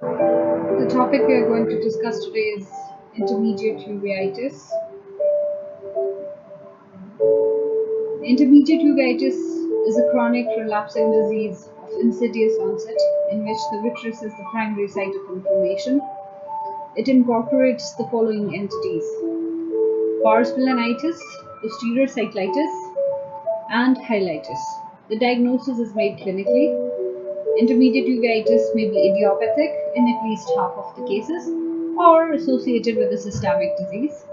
The topic we are going to discuss today is intermediate uveitis. Intermediate uveitis is a chronic relapsing disease of insidious onset in which the vitreous is the primary site of inflammation. It incorporates the following entities: pars planitis, posterior cyclitis, and hylitis. The diagnosis is made clinically. Intermediate uveitis may be idiopathic in at least half of the cases or associated with a systemic disease.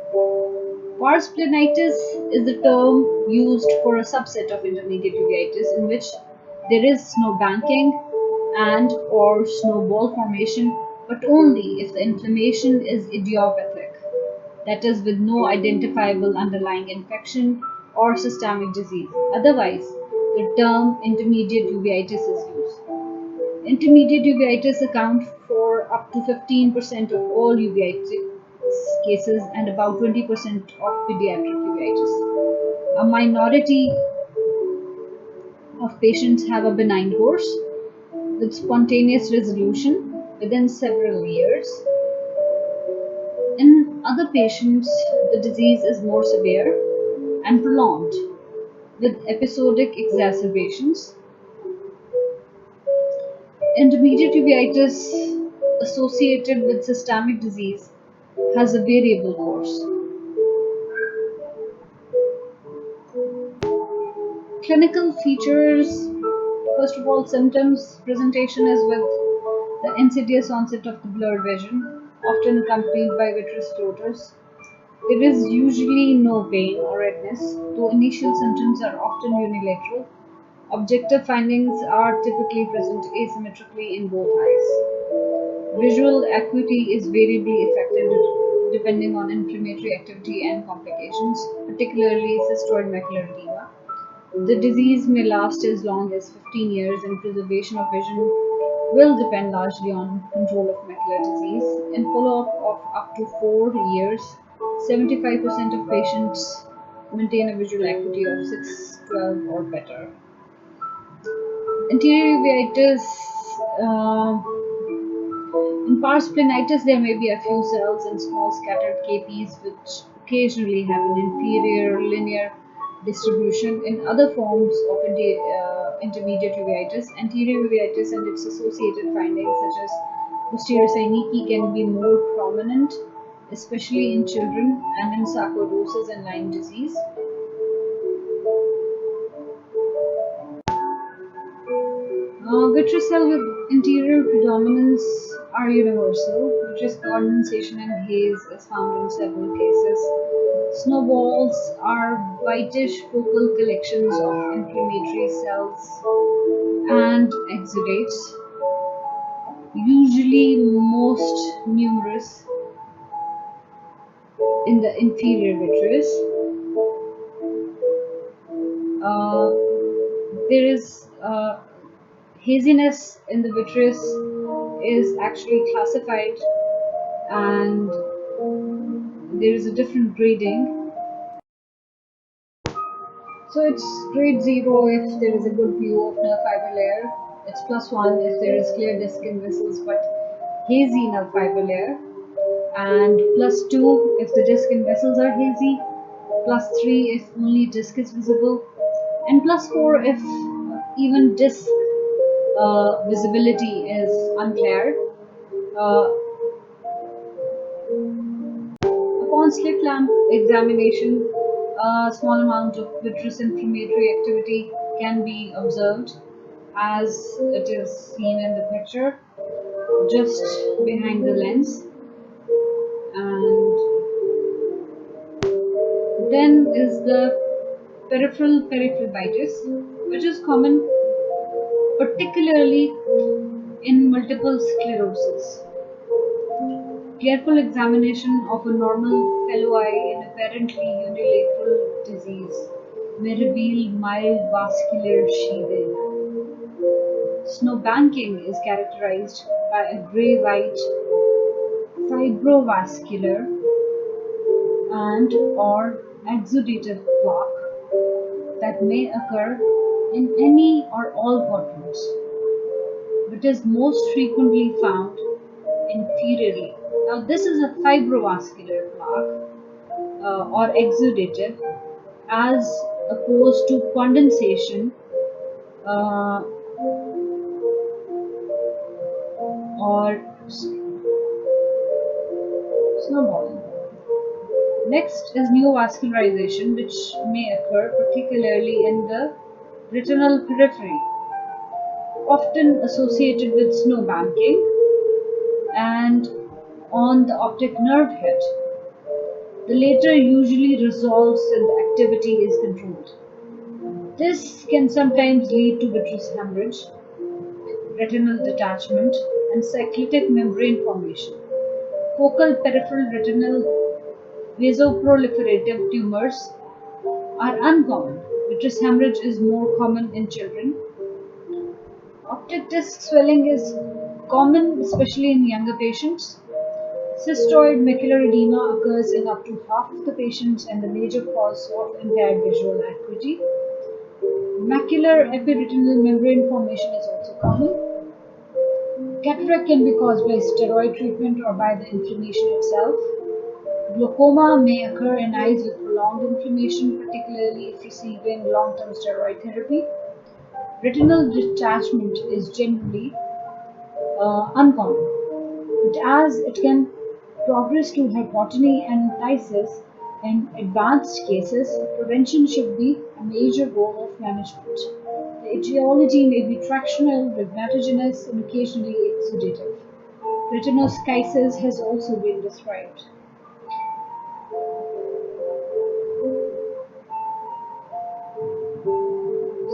Pars planitis is the term used for a subset of intermediate uveitis in which there is snow banking and or snowball formation, but only if the inflammation is idiopathic, that is with no identifiable underlying infection or systemic disease. Otherwise, the term intermediate uveitis is used. Intermediate uveitis account for up to 15% of all uveitis cases and about 20% of pediatric uveitis. A minority of patients have a benign course with spontaneous resolution within several years. In other patients, the disease is more severe and prolonged with episodic exacerbations. Intermediate uveitis associated with systemic disease has a variable course. Clinical features: first of all, symptoms. Presentation is with the insidious onset of the blurred vision, often accompanied by vitreous floaters. There is usually no pain or redness, though initial symptoms are often unilateral. Objective findings are typically present asymmetrically in both eyes. Visual acuity is variably affected depending on inflammatory activity and complications, particularly cystoid macular edema. The disease may last as long as 15 years, and preservation of vision will depend largely on control of macular disease. In follow-up of up to 4 years, 75% of patients maintain a visual acuity of 6/12 or better. Anterior uveitis. In pars planitis, there may be a few cells and small scattered capies which occasionally have an inferior linear distribution. In other forms of intermediate uveitis, anterior uveitis and its associated findings such as posterior synecdoche can be more prominent, especially in children and in sarcoidosis and Lyme disease. Vitrecell with interior predominance are universal. Vitreous condensation and haze is found in several cases. Snowballs are whitish focal collections of inflammatory cells and exudates, usually most numerous in the inferior vitreous. Uh, there is haziness in the vitreous is actually classified, and there is a different grading. So it's grade 0 if there is a good view of nerve fiber layer. It's +1 if there is clear disc in vessels but hazy nerve fiber layer, and +2 if the disc and vessels are hazy, +3 if only disc is visible, and +4 if even disc visibility is unclear. Uh, Upon slit lamp examination, a small amount of vitreous inflammatory activity can be observed, as it is seen in the picture just behind the lens. And then is the peripheral periphlebitis, which is common particularly in multiple sclerosis. Careful examination of a normal fellow eye in apparently unilateral disease may reveal mild vascular sheathing. Snowbanking is characterized by a gray-white fibrovascular and or exudative plaque that may occur in any or all quadrants, but is most frequently found inferiorly. Now, this is a fibrovascular plaque or exudative, as opposed to condensation uh, or snowballing. Next is neovascularization, which may occur particularly in the retinal periphery, often associated with snowbanking, and on the optic nerve head. The latter usually resolves when the activity is controlled. This can sometimes lead to vitreous hemorrhage, retinal detachment, and cyclitic membrane formation. Focal peripheral retinal vasoproliferative tumors are uncommon. Vitreous hemorrhage is more common in children. Optic disc swelling is common, especially in younger patients. Cystoid macular edema occurs in up to half of the patients and the major cause of impaired visual acuity. Macular epiretinal membrane formation is also common. Cataract can be caused by steroid treatment or by the inflammation itself. Glaucoma may occur in eyes with prolonged inflammation, particularly if receiving long-term steroid therapy. Retinal detachment is generally uncommon, but as it can progress to hypotony and phthisis in advanced cases, prevention should be a major goal of management. The etiology may be tractional, rhegmatogenous, and occasionally exudative. Retinoschisis has also been described.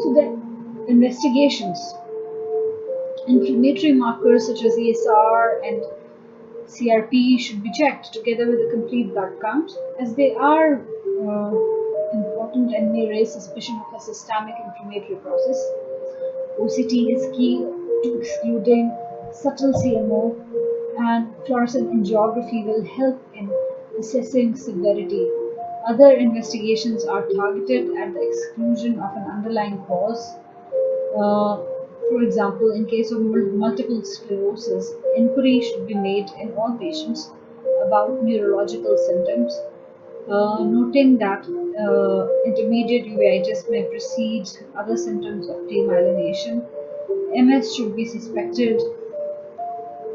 So the investigations. Inflammatory markers such as ESR and CRP should be checked together with a complete blood count, as they are important and may raise suspicion of a systemic inflammatory process. OCT is key to excluding subtle CMO, and fluorescent angiography will help in assessing severity. Other investigations are targeted at the exclusion of an underlying cause. For example, in case of multiple sclerosis, inquiry should be made in all patients about neurological symptoms, noting that intermediate uveitis may precede other symptoms of demyelination. MS should be suspected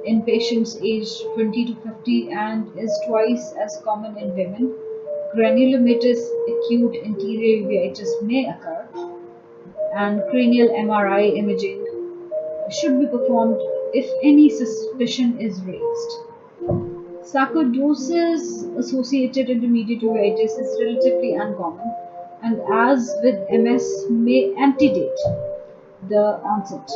in patients aged 20 to 50 and is twice as common in women. Granulomatous acute anterior uveitis may occur, and cranial MRI imaging should be performed if any suspicion is raised. Sarcoidosis associated intermediate uveitis is relatively uncommon, and as with MS, may antedate the onset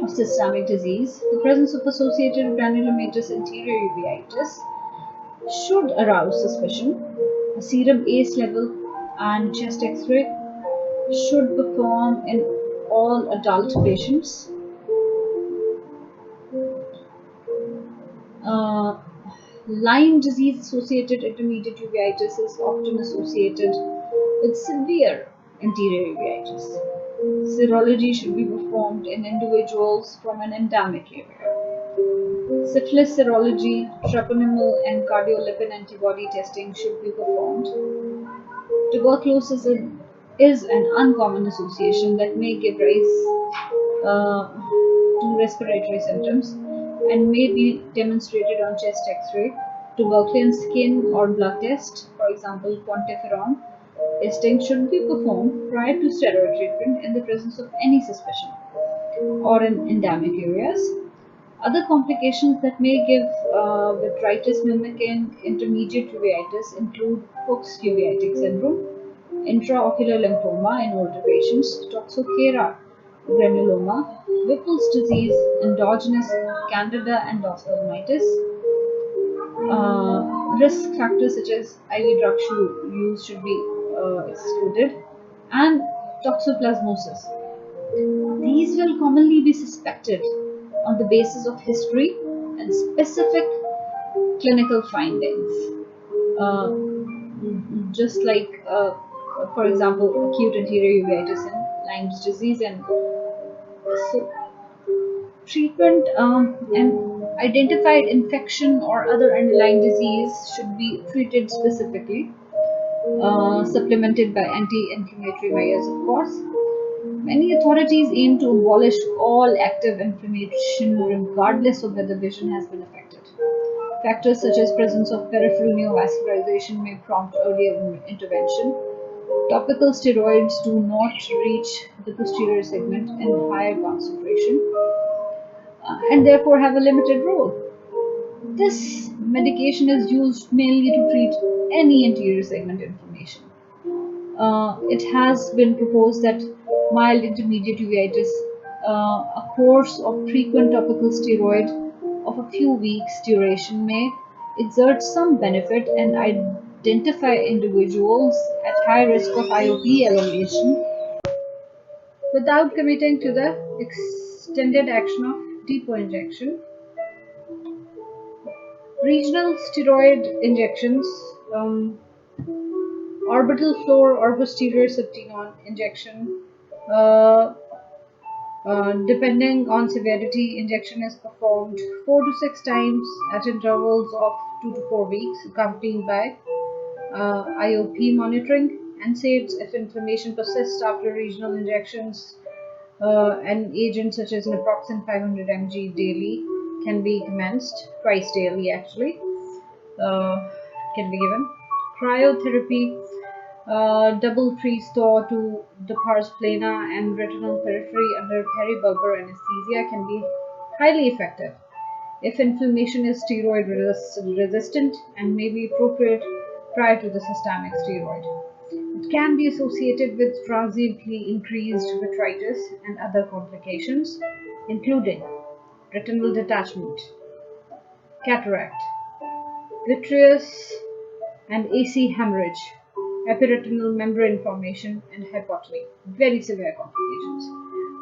of systemic disease. The presence of associated granulomatous anterior uveitis should arouse suspicion. A serum ACE level and chest X-ray should perform in all adult patients. Lyme disease associated intermediate uveitis is often associated with severe anterior uveitis. Serology should be performed in individuals from an endemic area. Syphilis serology, treponema, and cardiolipin antibody testing should be performed. Tuberculosis is an uncommon association that may give rise to respiratory symptoms and may be demonstrated on chest X-ray. Tuberculin skin or blood test, for example quantiferon testing, should be performed prior to steroid treatment in the presence of any suspicion or in endemic areas. Other complications that may give vitritis mimicking intermediate uveitis include Fuchs uveitic syndrome, intraocular lymphoma in older patients, toxocara granuloma, Whipple's disease, endogenous Candida endophthalmitis. Risk factors such as IV drug use should be excluded, and toxoplasmosis. These will commonly be suspected on the basis of history and specific clinical findings. Just like, for example, acute anterior uveitis and Lyme's disease. And so, treatment and Identified infection or other underlying disease should be treated specifically, supplemented by anti-inflammatory measures, of course. Many authorities aim to abolish all active inflammation regardless of whether vision has been affected. Factors such as presence of peripheral neovascularization may prompt earlier intervention. Topical steroids do not reach the posterior segment in higher concentration and therefore have a limited role. This medication is used mainly to treat any anterior segment inflammation. It has been proposed that mild intermediate uveitis, a course of frequent topical steroid of a few weeks duration, may exert some benefit and identify individuals at high risk of IOP elongation without committing to the extended action of depot injection. Regional steroid injections, orbital floor or posterior subtenon injection, uh, depending on severity, injection is performed 4 to 6 times at intervals of 2 to 4 weeks, accompanied by IOP monitoring. NSAIDs, if inflammation persists after regional injections, an agent such as naproxen 500 mg daily can be commenced, twice daily actually, can be given. Cryotherapy, double freeze thaw to the pars plana and retinal periphery under peribulbar anesthesia can be highly effective if inflammation is steroid resistant and may be appropriate prior to the systemic steroid. It can be associated with transiently increased vitritis and other complications, including retinal detachment, cataract, vitreous and AC hemorrhage, epiretinal membrane formation, and hypotony. Very severe complications.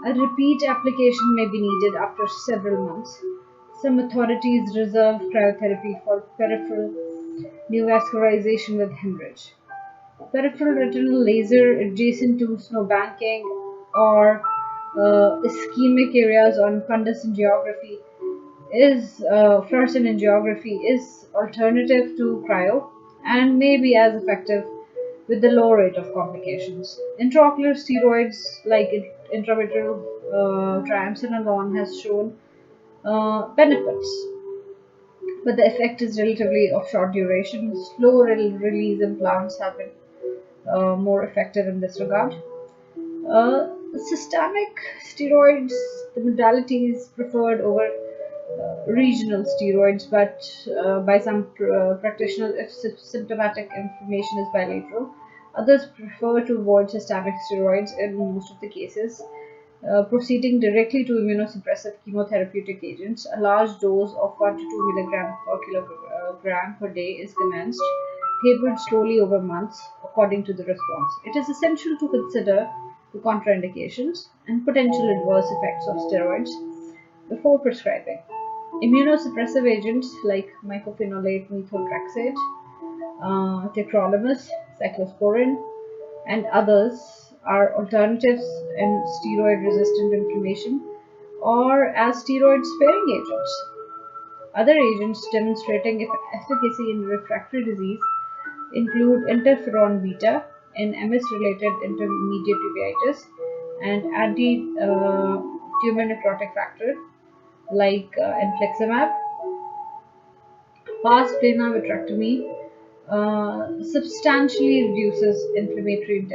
A repeat application may be needed after several months. Some authorities reserve cryotherapy for peripheral neovascularization with hemorrhage. Peripheral retinal laser adjacent to snowbanking or ischemic areas on fundus angiography fluorescent angiography is alternative to cryo and may be as effective with the low rate of complications. Intraocular steroids like intravitreal triamcinolone has shown benefits, but the effect is relatively of short duration. Slow release implants have been more effective in this regard. Systemic steroids, the modality is preferred over regional steroids, but by some practitioners, if symptomatic inflammation is bilateral. Others prefer to avoid systemic steroids in most of the cases, proceeding directly to immunosuppressive chemotherapeutic agents. A large dose of 1 to 2 milligram per kilogram per day is commenced, tapered slowly over months according to the response. It is essential to consider the contraindications and potential adverse effects of steroids before prescribing. Immunosuppressive agents like mycophenolate methotrexate, tacrolimus, cyclosporin, and others are alternatives in steroid-resistant inflammation or as steroid-sparing agents. Other agents demonstrating efficacy in refractory disease include interferon beta in MS-related intermediate uveitis and anti-tumor necrotic factor like infliximab. Pars plana vitrectomy substantially reduces inflammatory